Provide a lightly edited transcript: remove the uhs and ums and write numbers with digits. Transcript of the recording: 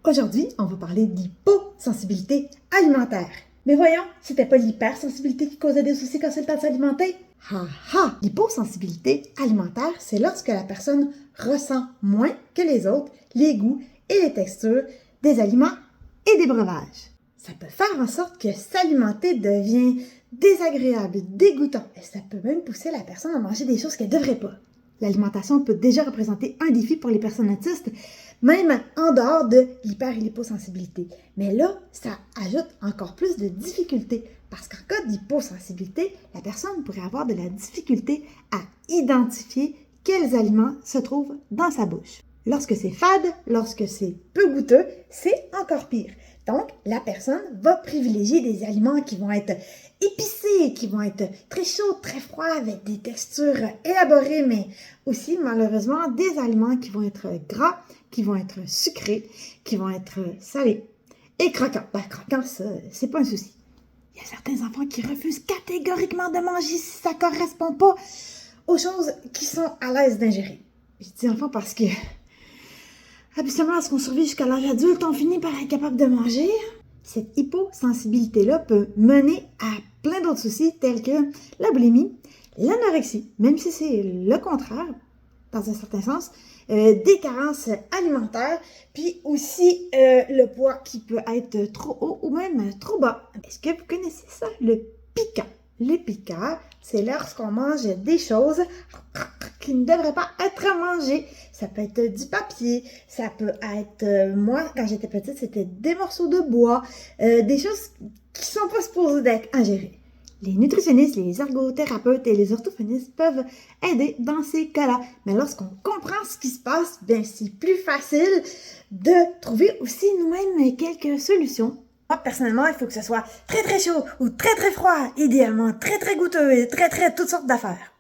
Aujourd'hui, on va parler d'hyposensibilité alimentaire. Mais voyons, c'était pas l'hypersensibilité qui causait des soucis quand c'est le temps de s'alimenter? Ha ha! L'hyposensibilité alimentaire, c'est lorsque la personne ressent moins que les autres les goûts et les textures des aliments et des breuvages. Ça peut faire en sorte que s'alimenter devient désagréable, dégoûtant, et ça peut même pousser la personne à manger des choses qu'elle ne devrait pas. L'alimentation peut déjà représenter un défi pour les personnes autistes, même en dehors de l'hyper et l'hyposensibilité. Mais là, ça ajoute encore plus de difficultés, parce qu'en cas d'hyposensibilité, la personne pourrait avoir de la difficulté à identifier quels aliments se trouvent dans sa bouche. Lorsque c'est fade, lorsque c'est peu goûteux, c'est encore pire. Donc, la personne va privilégier des aliments qui vont être épicés, qui vont être très chauds, très froids, avec des textures élaborées, mais aussi, malheureusement, des aliments qui vont être gras, qui vont être sucrés, qui vont être salés et croquants. Ben, croquants, ça, c'est pas un souci. Il y a certains enfants qui refusent catégoriquement de manger si ça correspond pas aux choses qu'ils sont à l'aise d'ingérer. Je dis enfants parce que habituellement, lorsqu'on survit jusqu'à l'âge adulte, on finit par être capable de manger. Cette hyposensibilité-là peut mener à plein d'autres soucis tels que la boulimie, l'anorexie, même si c'est le contraire, dans un certain sens, des carences alimentaires, puis aussi le poids qui peut être trop haut ou même trop bas. Est-ce que vous connaissez ça? Le piquant. Le piquant, c'est lorsqu'on mange des choses qui ne devraient pas être mangées. Ça peut être du papier, ça peut être, moi, quand j'étais petite, c'était des morceaux de bois, des choses qui sont pas supposées d'être ingérées. Les nutritionnistes, les ergothérapeutes et les orthophonistes peuvent aider dans ces cas-là. Mais lorsqu'on comprend ce qui se passe, bien, c'est plus facile de trouver aussi nous-mêmes quelques solutions. Moi, personnellement, il faut que ce soit très très chaud ou très très froid, idéalement très très goûteux et très très toutes sortes d'affaires.